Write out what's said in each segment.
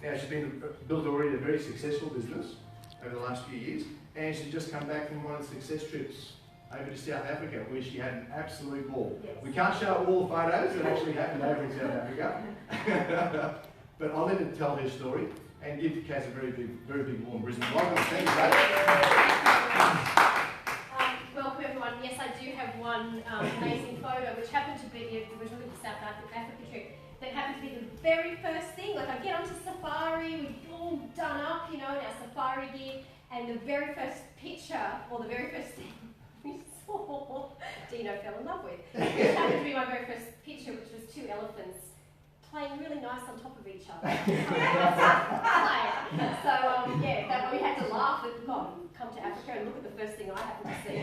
Now she's built already a very successful business over the last few years, and she's just come back from one of the success trips over to South Africa, where she had an absolute ball. Yes. We can't show all the photos that actually happened over in South Africa, but I'll let her tell her story and give Kaz a very big warm Brisbane welcome. Thank you, Welcome everyone. Yes, I do have one amazing photo, which happened to be the original South Africa trip. That happened to be the very first thing. Like I get onto safari, we're all done up, you know, in our safari gear, and the very first picture, or the very first thing we saw, Dino fell in love with. Which happened to be my very first picture, which was two elephants playing really nice on top of each other. Yeah, we had to laugh at, God, come to Africa and look at the first thing I happened to see.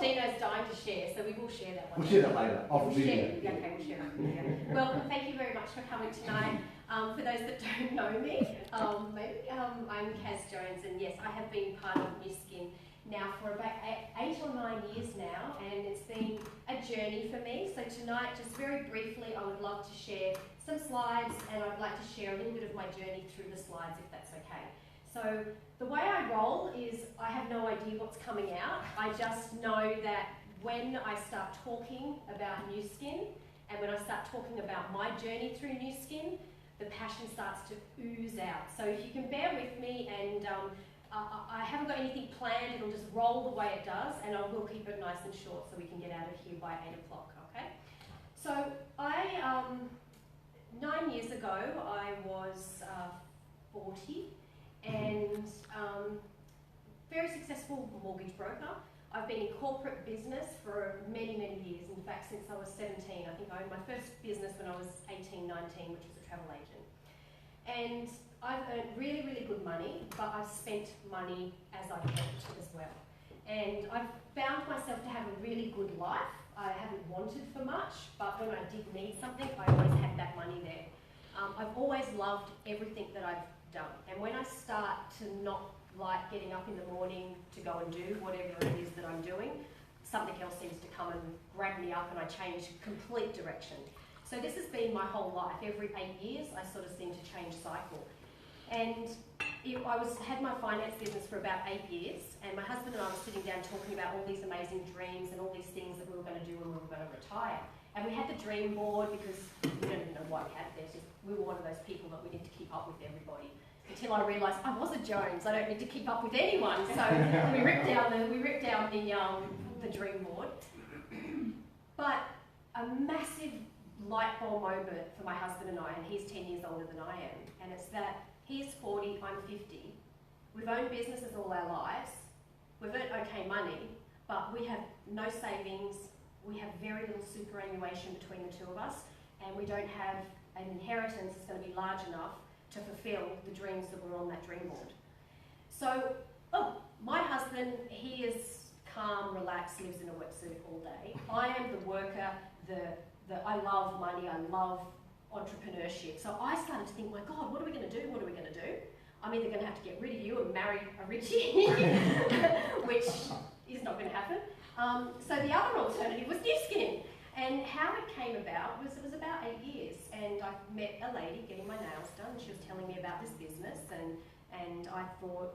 Dino's dying to share, so we will share that one. We'll share that later. We'll share that video. Well, thank you very much for coming tonight. For those that don't know me, I'm Kaz Jones, and yes, I have been part of Nu Skin now for about 8 or 9 years now, and it's been a journey for me. So tonight, just very briefly, I would love to share some slides, and I'd like to share a little bit of my journey through the slides, if that's okay. So the way I roll is I have no idea what's coming out. I just know that when I start talking about Nu Skin, and when I start talking about my journey through Nu Skin, the passion starts to ooze out. So if you can bear with me, and I haven't got anything planned, it'll just roll the way it does, and I will keep it nice and short so we can get out of here by 8 o'clock, okay? So 9 years ago, I was 40, and very successful mortgage broker. I've been in corporate business for many, many years. In fact, since I was 17. I think I owned my first business when I was 18, 19, which was a travel agent. And I've earned really, really good money, but I've spent money as I've earned as well. And I've found myself to have a really good life. I haven't wanted for much, but when I did need something, I always had that money there. I've always loved everything that I've done. And when I start to not like getting up in the morning to go and do whatever it is that I'm doing, something else seems to come and grab me up, and I change complete direction. So this has been my whole life. Every 8 years, I sort of seem to change cycle. And I had my finance business for about 8 years, and my husband and I were sitting down talking about all these amazing dreams and all these things that we were going to do when we were going to retire. And we had the dream board, because we don't even know why we had it. We were one of those people that we need to keep up with everybody. Until I realised I was a Jones, I don't need to keep up with anyone. So we ripped down the dream board. But a massive light bulb moment for my husband and I, and he's 10 years older than I am, and it's that he's 40, I'm 50. We've owned businesses all our lives. We've earned okay money, but we have no savings. We have very little superannuation between the two of us, and we don't have an inheritance that's going to be large enough to fulfill the dreams that were on that dream board. So, my husband, he is calm, relaxed, lives in a wetsuit all day. I am the worker, I love money, I love entrepreneurship. So I started to think, my God, what are we going to do? What are we going to do? I'm either going to have to get rid of you and marry a Richie, which is not going to happen. So the other alternative was Nu Skin. And how it came about was, it was about 8 years, and I met a lady getting my nails done, and she was telling me about this business, and I thought,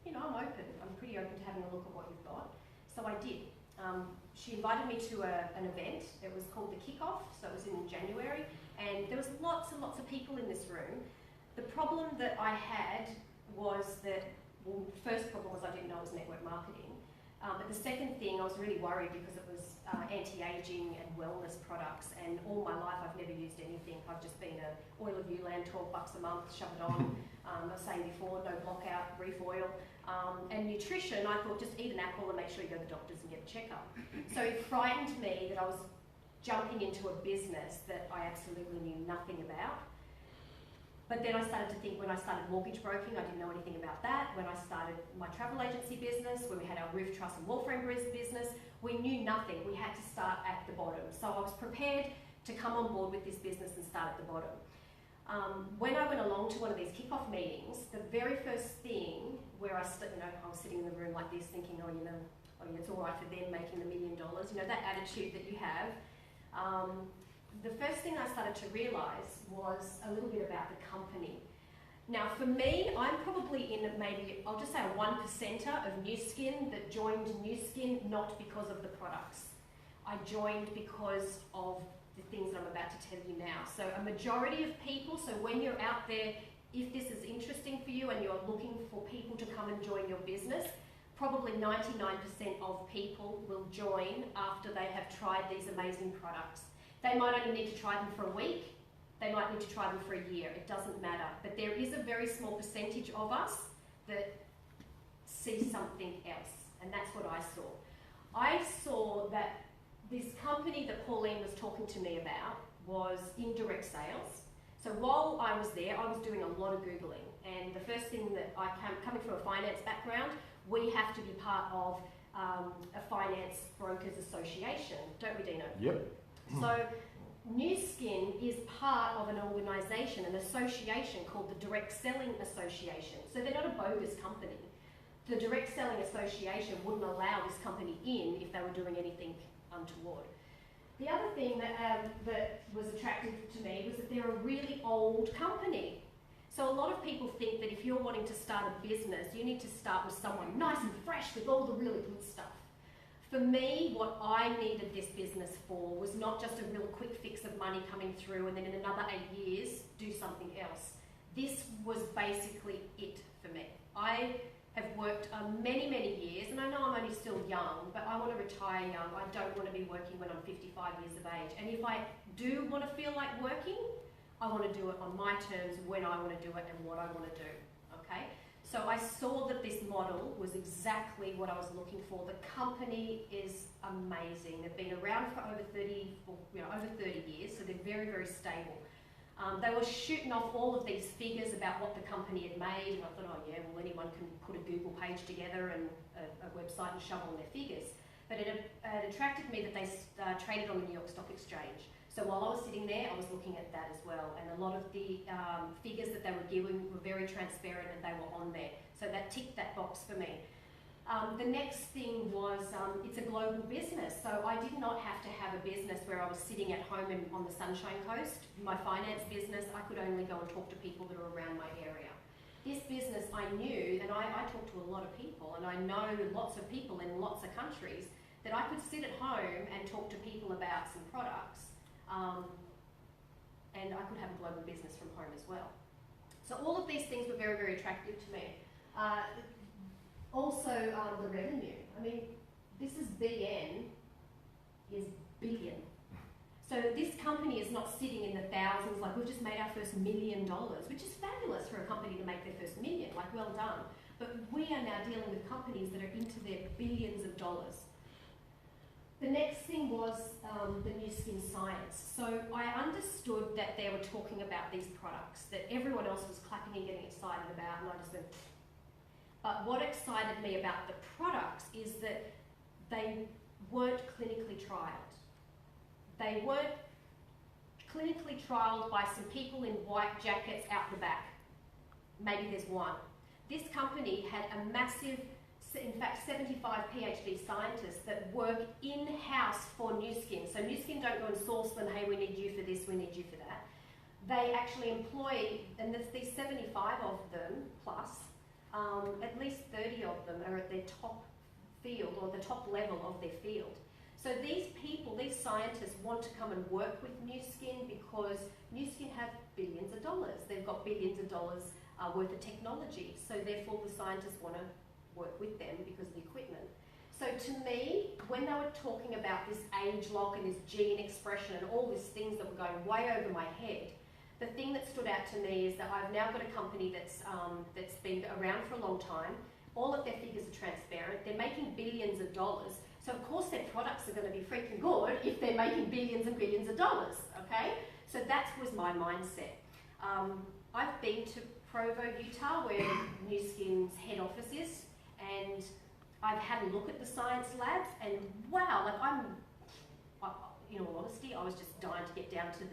you know, I'm open. I'm pretty open to having a look at what you've got. So I did. She invited me to an event. It was called the Kickoff, so it was in January, and there was lots and lots of people in this room. The problem that I had was that, well, the first problem was I didn't know it was network marketing. But the second thing, I was really worried because it was anti-aging and wellness products, and all my life I've never used anything. I've just been a Oil of Uland, $12 a month, shove it on. I was saying before, no blockout, brief oil. And nutrition, I thought just eat an apple and make sure you go to the doctors and get a checkup. So it frightened me that I was jumping into a business that I absolutely knew nothing about. But then I started to think, when I started mortgage broking, I didn't know anything about that. When I started my travel agency business, when we had our roof truss and wall frame business, we knew nothing. We had to start at the bottom. So I was prepared to come on board with this business and start at the bottom. When I went along to one of these kickoff meetings, the very first thing where I was sitting in the room like this thinking, it's all right for them making $1 million, that attitude that you have. The first thing I started to realise was a little bit about the company. Now for me, I'm probably in maybe, I'll just say a 1%er of Nu Skin that joined Nu Skin not because of the products. I joined because of the things that I'm about to tell you now. So a majority of people, so when you're out there, if this is interesting for you and you're looking for people to come and join your business, probably 99% of people will join after they have tried these amazing products. They might only need to try them for a week, they might need to try them for a year, it doesn't matter. But there is a very small percentage of us that see something else, and that's what I saw. I saw that this company that Pauline was talking to me about was in direct sales. So while I was there, I was doing a lot of Googling, and the first thing that coming from a finance background, we have to be part of a finance brokers association, don't we, Dino? Yep. So Nu Skin is part of an organisation, an association called the Direct Selling Association. So they're not a bogus company. The Direct Selling Association wouldn't allow this company in if they were doing anything untoward. The other thing that was attractive to me was that they're a really old company. So a lot of people think that if you're wanting to start a business, you need to start with someone nice and fresh with all the really good stuff. For me, what I needed this business for was not just a real quick fix of money coming through and then in another 8 years, do something else. This was basically it for me. I have worked many, many years, and I know I'm only still young, but I want to retire young. I don't want to be working when I'm 55 years of age. And if I do want to feel like working, I want to do it on my terms, when I want to do it and what I want to do, okay? So I saw that this model was exactly what I was looking for. The company is amazing. They've been around for over 30 years, so they're very, very stable. They were shooting off all of these figures about what the company had made, and I thought, oh yeah, well anyone can put a Google page together and a website and shove on their figures. But it attracted me that they traded on the New York Stock Exchange. So while I was sitting there, I was looking at that as well, and a lot of the figures that they were giving were very transparent and they were on there. So that ticked that box for me. The next thing was, it's a global business, so I did not have to have a business where I was sitting at home on the Sunshine Coast. My finance business, I could only go and talk to people that are around my area. This business I knew, and I talk to a lot of people, and I know lots of people in lots of countries, that I could sit at home and talk to people about some products, and I could have a global business from home as well. So all of these things were very, very attractive to me. Also, the revenue. I mean, this is BN, is billion. So this company is not sitting in the thousands, like we've just made our first $1 million, which is fabulous for a company to make their first million, like well done. But we are now dealing with companies that are into their billions of dollars. The next thing was the Nu Skin science. So I understood that they were talking about these products that everyone else was clapping and getting excited about, and I just went, but what excited me about the products is that they weren't clinically trialled. They weren't clinically trialled by some people in white jackets out the back. Maybe there's one. This company had a massive, in fact 75 PhD scientists that work in-house for Nu Skin. So Nu Skin don't go and source them, hey, we need you for this, we need you for that. They actually employ, and there's these 75 of them plus, at least 30 of them are at their top field or the top level of their field. So these people, these scientists want to come and work with Nu Skin because Nu Skin have billions of dollars. They've got billions of dollars worth of technology. So therefore the scientists want to work with them because of the equipment. So to me, when they were talking about this age lock and this gene expression and all these things that were going way over my head, the thing that stood out to me is that I've now got a company that's been around for a long time. All of their figures are transparent. They're making billions of dollars. So of course their products are going to be freaking good if they're making billions and billions of dollars, okay? So that was my mindset. I've been to Provo, Utah, where Nu Skin's head office is, and I've had a look at the science labs, and wow, like in all honesty, I was just dying to get down to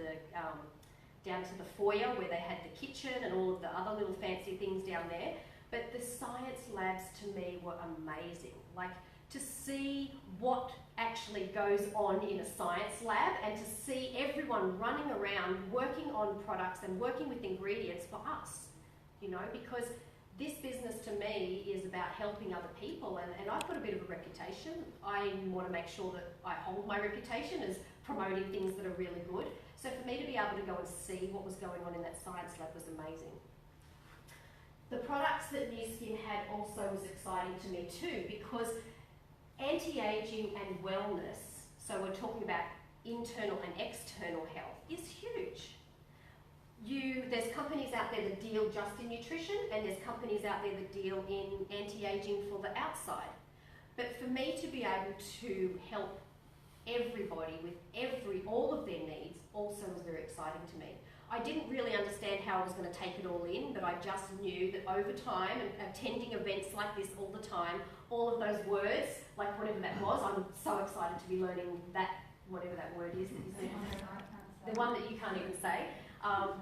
the foyer where they had the kitchen and all of the other little fancy things down there. But the science labs to me were amazing. Like, to see what actually goes on in a science lab and to see everyone running around working on products and working with ingredients for us. you know, because this business to me is about helping other people, and I've got a bit of a reputation. I want to make sure that I hold my reputation as promoting things that are really good. So for me to be able to go and see what was going on in that science lab was amazing. The products that Nu Skin had also was exciting to me too, because anti-aging and wellness, so we're talking about internal and external health, is huge. There's companies out there that deal just in nutrition, and there's companies out there that deal in anti-aging for the outside. But for me to be able to help everybody with all of their needs also was very exciting to me. I didn't really understand how I was going to take it all in, but I just knew that over time, and attending events like this all the time, all of those words, like whatever that was, I'm so excited to be learning that, whatever that word is. The one that you can't even say.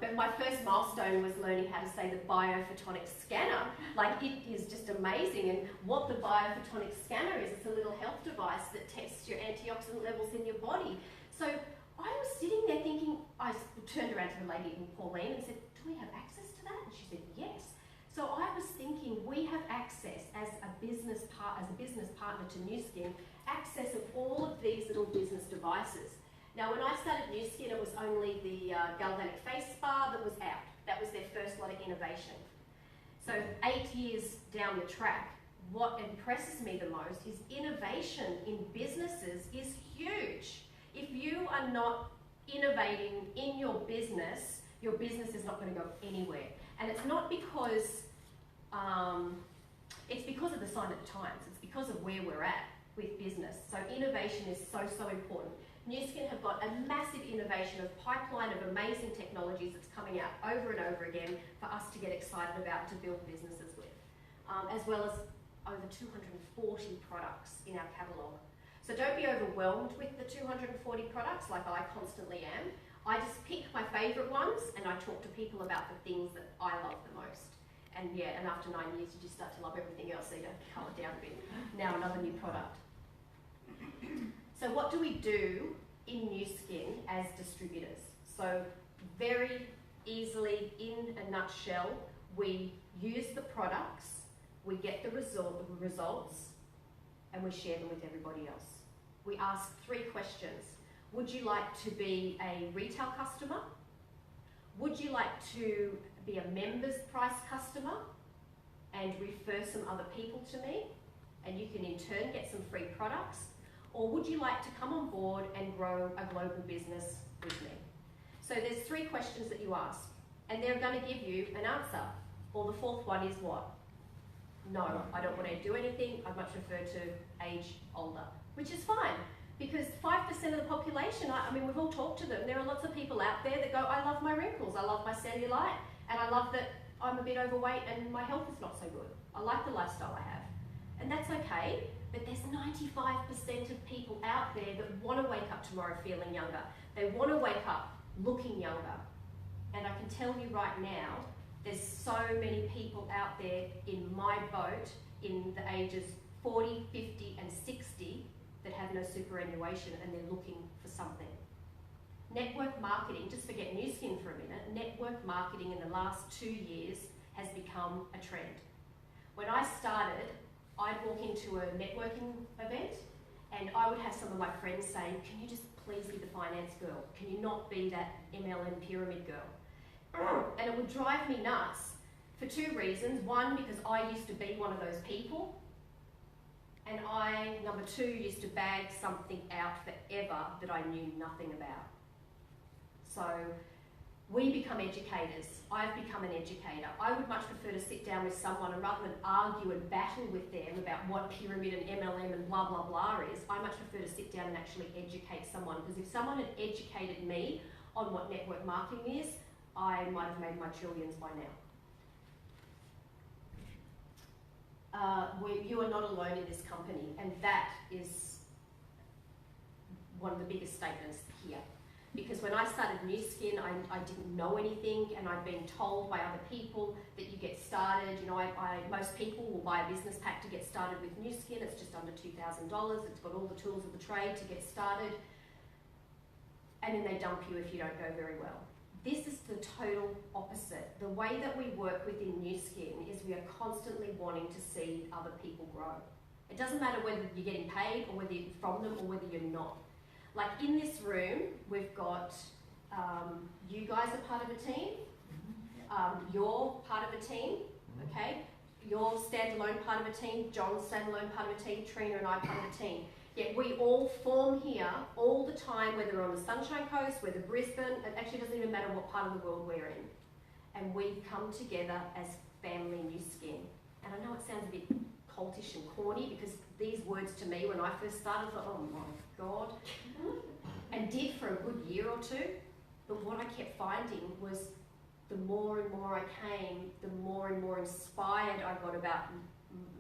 But my first milestone was learning how to say the biophotonic scanner. Like, it is just amazing. And what the biophotonic scanner is, it's a little health device that tests your antioxidant levels in your body. So I was sitting there thinking, I turned around to the lady, Pauline, and said, do we have access to that? And she said, yes. So I was thinking, we have access as a business partner to Nu Skin, access of all of these little business devices. Now, when I started Nu Skin, it was only the galvanic face spa that was out. That was their first lot of innovation. So 8 years down the track, what impresses me the most is innovation in businesses is huge. If you are not innovating in your business is not going to go anywhere. And it's not because, it's because of the sign of the times. It's because of where we're at with business. So innovation is so, so important. Nu Skin have got a massive innovation of pipeline of amazing technologies that's coming out over and over again for us to get excited about, to build businesses with, as well as over 240 products in our catalogue. So don't be overwhelmed with the 240 products like I constantly am. I just pick my favourite ones and I talk to people about the things that I love the most. And yeah, and after 9 years you just start to love everything else, so you don't have to cull it down a bit. Now another new product. So what do we do in Nu Skin as distributors? So very easily, in a nutshell, we use the products, we get the results, and we share them with everybody else. We ask 3 questions. Would you like to be a retail customer? Would you like to be a members price customer and refer some other people to me, and you can in turn get some free products? Or would you like to come on board and grow a global business with me? So there's 3 questions that you ask, and they're going to give you an answer. Or the 4th one is what? No, I don't want to do anything. I'd much prefer to age older, which is fine, because 5% of the population, I mean, we've all talked to them. There are lots of people out there that go, I love my wrinkles, I love my cellulite, and I love that I'm a bit overweight and my health is not so good. I like the lifestyle I have. And that's okay. But there's 95% of people out there that want to wake up tomorrow feeling younger. They want to wake up looking younger. And I can tell you right now, there's so many people out there in my boat in the ages 40, 50 and 60 that have no superannuation and they're looking for something. Network marketing, just forget Nu Skin for a minute, network marketing in the last 2 years has become a trend. When I started, I'd walk into a networking event and I would have some of my friends saying, can you just please be the finance girl? Can you not be that MLM pyramid girl? And it would drive me nuts for 2 reasons. One, because I used to be one of those people. And I, number 2, used to bag something out forever that I knew nothing about. So we become educators. I've become an educator. I would much prefer to sit down with someone and rather than argue and battle with them about what pyramid and MLM and blah, blah, blah is, I much prefer to sit down and actually educate someone. Because if someone had educated me on what network marketing is, I might have made my trillions by now. You are not alone in this company, and that is one of the biggest statements here. Because when I started Nu Skin, I didn't know anything, and I'd been told by other people that you get started. You know, most people will buy a business pack to get started with Nu Skin. It's just under $2,000. It's got all the tools of the trade to get started, and then they dump you if you don't go very well. This is the total opposite. The way that we work within New Skin is we are constantly wanting to see other people grow. It doesn't matter whether you're getting paid or whether you're from them or whether you're not. Like in this room, we've got you guys are part of a team, you're part of a team, okay? You're standalone part of a team, John's standalone part of a team, Trina and I part of a team. Yet we all form here all the time, whether we're on the Sunshine Coast, whether Brisbane, it actually doesn't even matter what part of the world we're in. And we come together as family New Skin. And I know it sounds a bit cultish and corny because these words to me when I first started, I thought, oh my God. And did for a good year or two. But what I kept finding was the more and more I came, the more and more inspired I got about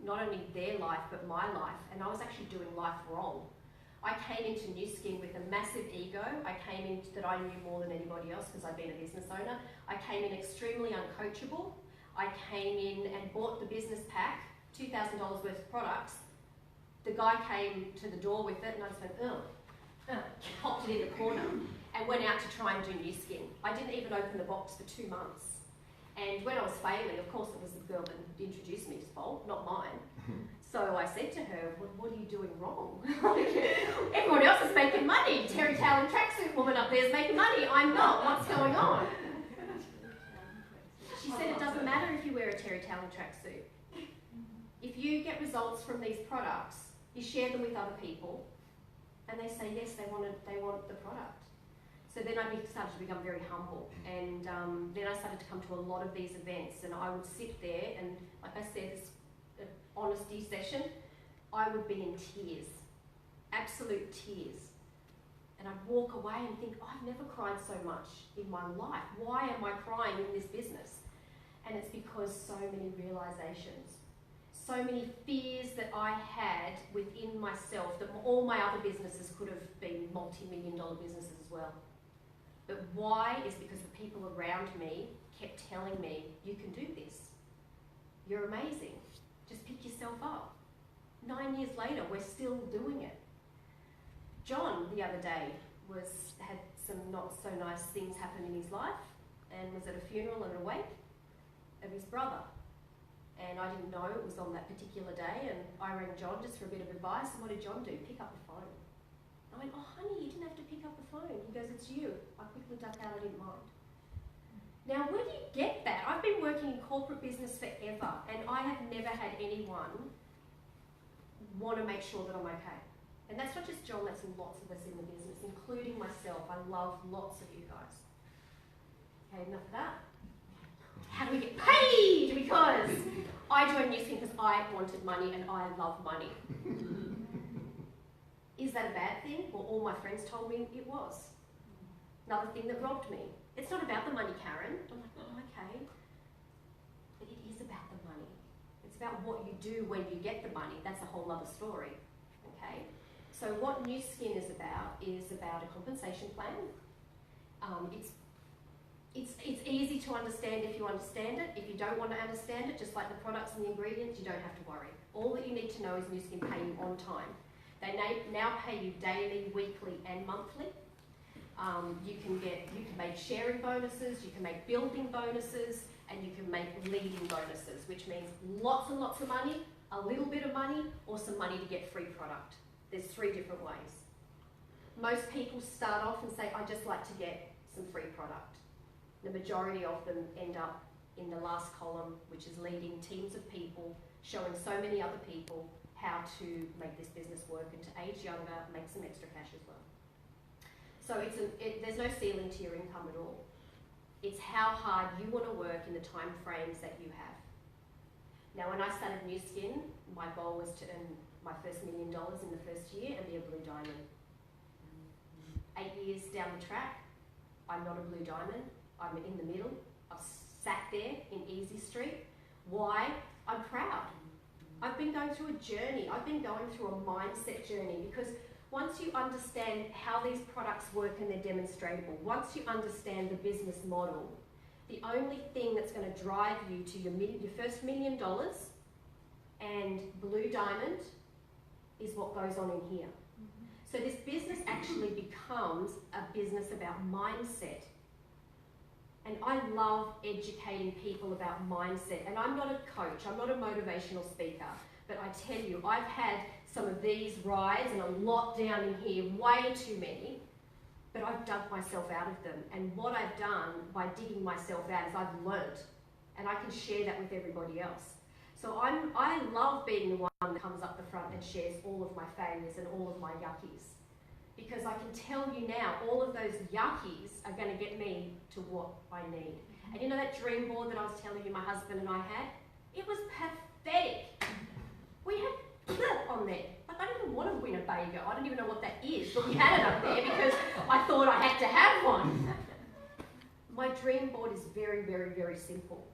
not only their life, but my life. And I was actually doing life wrong. I came into New Skin with a massive ego. I came in that I knew more than anybody else because I'd been a business owner. I came in extremely uncoachable. I came in and bought the business pack, $2,000 worth of products. The guy came to the door with it and I just went, popped it in the corner and went out to try and do New Skin. I didn't even open the box for 2 months. And when I was failing, of course it was the girl that introduced me to fault, not mine. So I said to her, what are you doing wrong? Everyone else is making money. Terry Towel and tracksuit woman up there is making money. I'm not. What's going on? She said it doesn't matter if you wear a Terry Towel and tracksuit. If you get results from these products, you share them with other people, and they say yes, they want the product. So then I started to become very humble, and then I started to come to a lot of these events, and I would sit there, and like I said, it's an honesty session. I would be in tears, absolute tears, and I'd walk away and think, I've never cried so much in my life. Why am I crying in this business? And it's because so many realizations, so many fears that I had within myself that all my other businesses could have been multi-million-dollar businesses as well. But why is because the people around me kept telling me, you can do this. You're amazing. Just pick yourself up. 9 years later, we're still doing it. John, the other day, had some not so nice things happen in his life and was at a funeral and a wake of his brother. And I didn't know it was on that particular day, and I rang John just for a bit of advice, and what did John do? Pick up the phone. I went, oh honey, you didn't have to pick up the phone. He goes, it's you. I quickly ducked out, I didn't mind. Now, where do you get that? I've been working in corporate business forever, and I have never had anyone want to make sure that I'm okay. And that's not just John, that's lots of us in the business, including myself. I love lots of you guys. Okay, enough of that. How do we get paid? Because I joined New Skin because I wanted money and I love money. Is that a bad thing? Well, all my friends told me it was. Another thing that robbed me. It's not about the money, Karen. I'm like, oh, okay. But it is about the money. It's about what you do when you get the money. That's a whole other story, okay? So what New Skin is about a compensation plan. It's easy to understand if you understand it. If you don't want to understand it, just like the products and the ingredients, you don't have to worry. All that you need to know is New Skin pay you on time. They now pay you daily, weekly, and monthly. You can make sharing bonuses, you can make building bonuses, and you can make leading bonuses, which means lots and lots of money, a little bit of money, or some money to get free product. There's 3 different ways. Most people start off and say, I just like to get some free product. The majority of them end up in the last column, which is leading teams of people, showing so many other people how to make this business work and to age younger, make some extra cash as well. So there's no ceiling to your income at all. It's how hard you want to work in the time frames that you have. Now, when I started New Skin, my goal was to earn my first $1 million in the first year and be a blue diamond. 8 years down the track, I'm not a blue diamond. I'm in the middle. I've sat there in Easy Street. Why? I'm proud. I've been going through a journey. I've been going through a mindset journey because once you understand how these products work and they're demonstrable, once you understand the business model, the only thing that's going to drive you to your first $1 million and blue diamond is what goes on in here. So this business actually becomes a business about mindset. And I love educating people about mindset. And I'm not a coach, I'm not a motivational speaker, but I tell you, I've had some of these rides and a lot down in here, way too many, but I've dug myself out of them. And what I've done by digging myself out is I've learnt, and I can share that with everybody else. So I love being the one that comes up the front and shares all of my failures and all of my yuckies. Because I can tell you now, all of those yuckies are going to get me to what I need. And you know that dream board that I was telling you my husband and I had? It was pathetic. We had on there. Like, I didn't even want to win a Bago. I don't even know what that is, but we had it up there because I thought I had to have one. My dream board is very, very, very simple.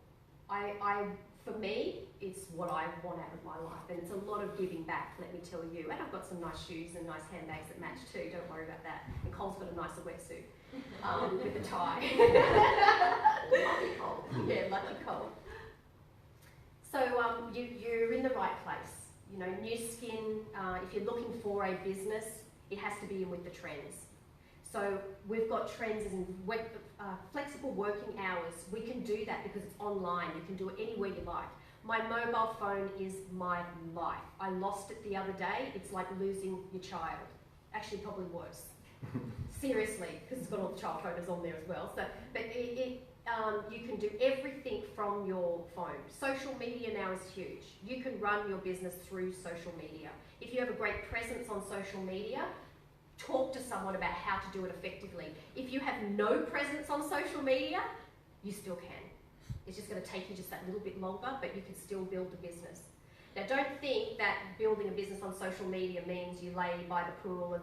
For me, it's what I want out of my life, and it's a lot of giving back, let me tell you. And I've got some nice shoes and nice handbags that match too, don't worry about that. And Cole's got a nicer wetsuit with a tie. Lucky Cole. Yeah, lucky Cole. So you're in the right place. You know, Nu Skin, if you're looking for a business, it has to be in with the trends. So we've got trends in flexible working hours. We can do that because it's online. You can do it anywhere you like. My mobile phone is my life. I lost it the other day. It's like losing your child. Actually, probably worse. Seriously, because it's got all the child photos on there as well. So, but you can do everything from your phone. Social media now is huge. You can run your business through social media. If you have a great presence on social media, talk to someone about how to do it effectively. If you have no presence on social media, you still can. It's just going to take you just that little bit longer, but you can still build a business. Now, don't think that building a business on social media means you lay by the pool and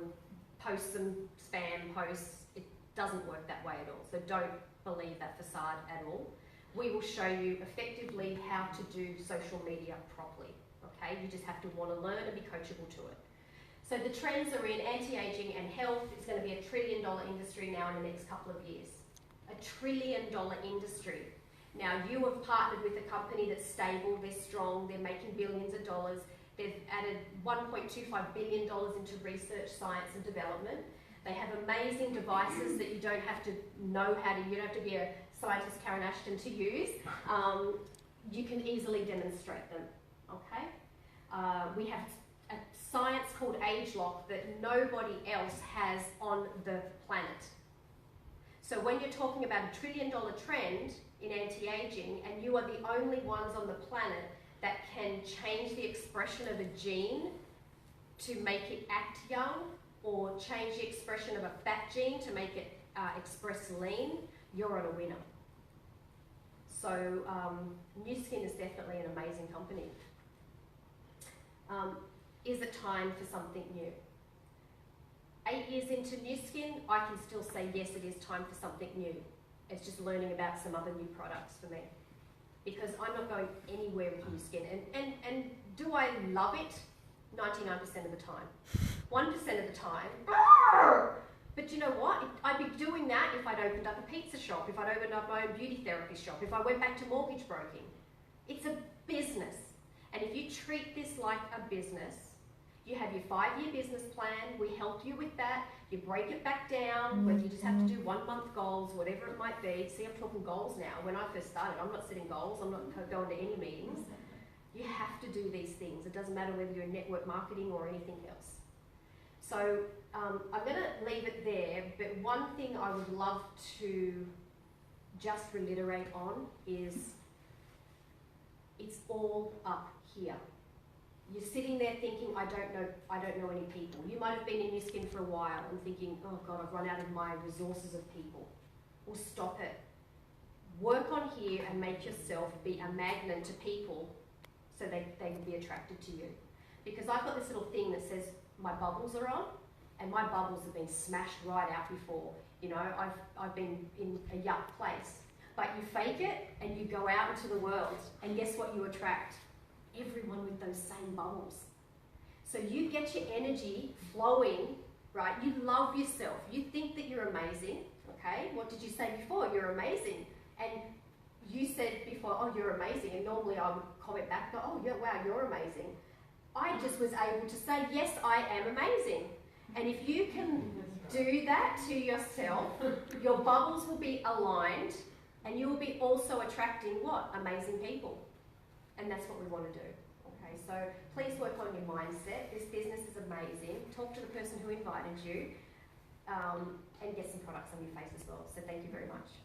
post some spam posts. It doesn't work that way at all. So don't believe that facade at all. We will show you effectively how to do social media properly. Okay, you just have to want to learn and be coachable to it. So the trends are in anti-aging and health. It's going to be $1 trillion industry now in the next couple of years. $1 trillion industry. Now, you have partnered with a company that's stable, they're strong, they're making billions of dollars. They've added $1.25 billion into research, science and development. They have amazing devices that you don't have to know how to, you don't have to be a scientist, Karen Ashton, to use. You can easily demonstrate them, okay? We have a science called AgeLock that nobody else has on the planet. So when you're talking about $1 trillion trend in anti-aging, and you are the only ones on the planet that can change the expression of a gene to make it act young, or change the expression of a fat gene to make it express lean, you're on a winner. So Nu Skin is definitely an amazing company. Is it time for something new? 8 years into Nu Skin, I can still say yes, it is time for something new. It's just learning about some other new products for me. Because I'm not going anywhere with Nu Skin. And do I love it? 99% of the time. 1% of the time, but you know what? I'd be doing that if I'd opened up a pizza shop, if I'd opened up my own beauty therapy shop, if I went back to mortgage broking. It's a business. And if you treat this like a business, you have your 5-year business plan, we help you with that, you break it back down, whether you just have to do 1-month goals, whatever it might be. See, I'm talking goals now. When I first started, I'm not setting goals, I'm not going to any meetings. You have to do these things. It doesn't matter whether you're in network marketing or anything else. So I'm going to leave it there, but one thing I would love to just reiterate on is it's all up here. You're sitting there thinking, I don't know any people. You might have been in Nu Skin for a while and thinking, oh God, I've run out of my resources of people. Well, stop it. Work on here and make yourself be a magnet to people so they will be attracted to you. Because I've got this little thing that says my bubbles are on, and my bubbles have been smashed right out before. You know, I've been in a yuck place. But you fake it and you go out into the world, and guess what you attract? Everyone with those same bubbles. So you get your energy flowing, right? You love yourself. You think that you're amazing, okay? What did you say before? You're amazing. And you said before, oh, you're amazing. And normally I would comment back, go, oh, yeah, wow, you're amazing. I just was able to say, yes, I am amazing. And if you can do that to yourself, your bubbles will be aligned And you will be also attracting what? Amazing people. And that's what we want to do. Okay, so please work on your mindset. This business is amazing. Talk to the person who invited you, and get some products on your face as well. So thank you very much.